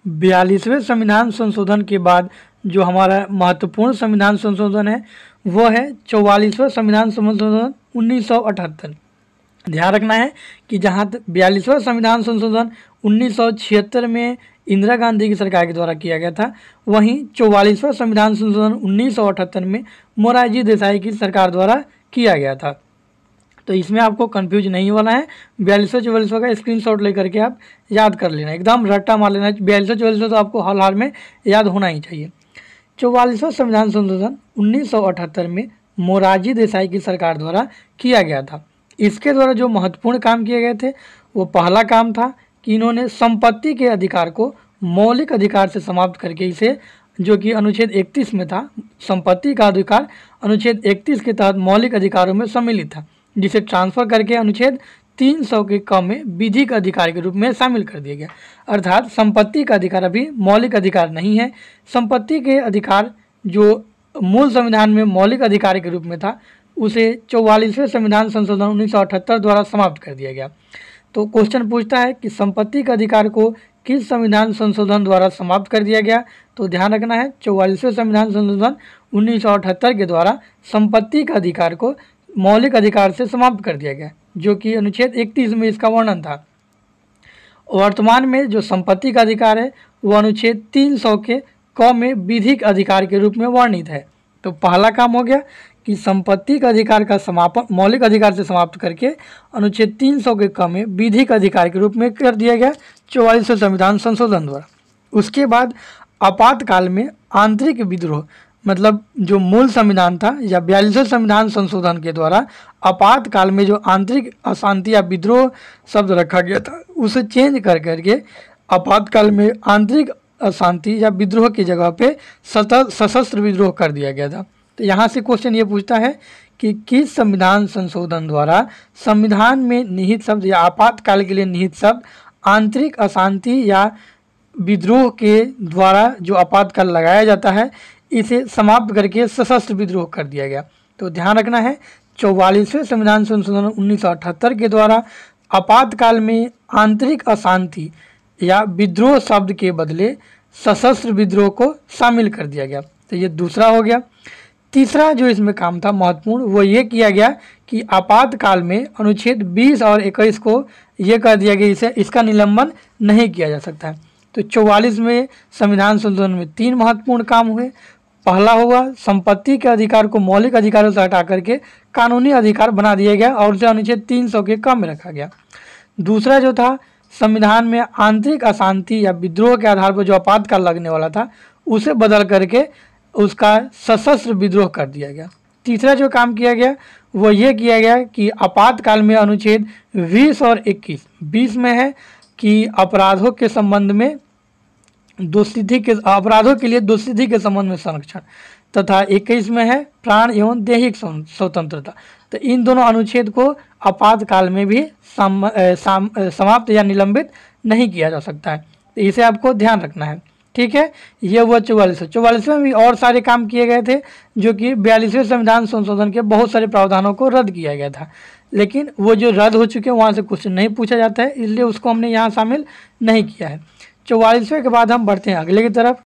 42वें संविधान संशोधन के बाद जो हमारा महत्वपूर्ण संविधान संशोधन है वो है 44वां संविधान संशोधन 1978। ध्यान रखना है कि जहाँ 42वां संविधान संशोधन 1976 में इंदिरा गांधी की सरकार के द्वारा किया गया था, वहीं 44वां संविधान संशोधन 1978 में मोरारजी देसाई की सरकार द्वारा किया गया था। तो इसमें आपको कंफ्यूज नहीं होना है। 42वां का स्क्रीनशॉट लेकर के आप याद कर लेना, एकदम रट्टा मार लेना। 42वां तो आपको हाल में याद होना ही चाहिए। 44वां संविधान संशोधन 1978 में मोरारजी देसाई की सरकार द्वारा किया गया था। इसके द्वारा जो महत्वपूर्ण काम किए गए थे वो पहला काम था कि इन्होंने संपत्ति के अधिकार को मौलिक अधिकार से समाप्त करके इसे, जो कि अनुच्छेद 31 में था, संपत्ति का अधिकार अनुच्छेद 31 के तहत मौलिक अधिकारों में सम्मिलित था, जिसे ट्रांसफर करके अनुच्छेद 300 के क में विधिक अधिकार के रूप में शामिल कर दिया गया। अर्थात संपत्ति का अधिकार अभी मौलिक अधिकार नहीं है। संपत्ति के अधिकार जो मूल संविधान में मौलिक अधिकार के रूप में था उसे 44वें संविधान संशोधन 1978 द्वारा समाप्त कर दिया गया। तो क्वेश्चन पूछता है कि संपत्ति का अधिकार को किस संविधान संशोधन द्वारा समाप्त कर दिया गया। तो ध्यान रखना है 44वें संविधान संशोधन 1978 के द्वारा संपत्ति का अधिकार को मौलिक अधिकार से समाप्त कर दिया गया, जो कि अनुच्छेद 31 में इसका वर्णन था। वर्तमान में जो संपत्ति का अधिकार है वो अनुच्छेद 300 के क में विधिक अधिकार के रूप में वर्णित है। तो पहला काम हो गया कि संपत्ति का अधिकार का समापन मौलिक अधिकार से समाप्त करके अनुच्छेद 300 के क में विधिक अधिकार के रूप में कर दिया गया 44वें संविधान संशोधन द्वारा। उसके बाद आपातकाल में आंतरिक विद्रोह, मतलब जो मूल संविधान था या 42वें संविधान संशोधन के द्वारा आपातकाल में जो आंतरिक अशांति या विद्रोह शब्द रखा गया था उसे चेंज कर करके आपातकाल में आंतरिक अशांति या विद्रोह की जगह पे सशस्त्र विद्रोह कर दिया गया था। तो यहाँ से क्वेश्चन ये पूछता है कि किस संविधान संशोधन द्वारा संविधान में निहित शब्द या आपातकाल के लिए निहित शब्द आंतरिक अशांति या विद्रोह के द्वारा जो आपातकाल लगाया जाता है इसे समाप्त करके सशस्त्र विद्रोह कर दिया गया। तो ध्यान रखना है 44वें संविधान संशोधन 1978 के द्वारा आपातकाल में आंतरिक अशांति या विद्रोह शब्द के बदले सशस्त्र विद्रोह को शामिल कर दिया गया। तो ये दूसरा हो गया। तीसरा जो इसमें काम था महत्वपूर्ण वो ये किया गया कि आपातकाल में अनुच्छेद 20 और 21 को ये कर दिया गया इसे इसका निलंबन नहीं किया जा सकता है। तो 44वें संविधान संशोधन में 3 महत्वपूर्ण काम हुए। पहला होगा संपत्ति के अधिकार को मौलिक अधिकारों से हटा करके कानूनी अधिकार बना दिया गया और उसे अनुच्छेद 300 के क में रखा गया। दूसरा जो था संविधान में आंतरिक अशांति या विद्रोह के आधार पर जो आपातकाल लगने वाला था उसे बदल करके उसका सशस्त्र विद्रोह कर दिया गया। तीसरा जो काम किया गया वो ये किया गया कि आपातकाल में अनुच्छेद 20 और 21, 20 में है कि अपराधों के संबंध में अपराधों के लिए दोषसिद्धि के संबंध में संरक्षण, तथा 21 में है प्राण एवं दैहिक स्वतंत्रता। तो इन दोनों अनुच्छेद को आपातकाल में भी समाप्त या निलंबित नहीं किया जा सकता है। तो इसे आपको ध्यान रखना है, ठीक है। ये हुआ 44वें में भी और सारे काम किए गए थे जो कि 42वें संविधान संशोधन के बहुत सारे प्रावधानों को रद्द किया गया था, लेकिन वो जो रद्द हो चुके हैं वहाँ से क्वेश्चन नहीं पूछा जाता है, इसलिए उसको हमने यहाँ शामिल नहीं किया है। 44वें के बाद हम बढ़ते हैं अगले की तरफ।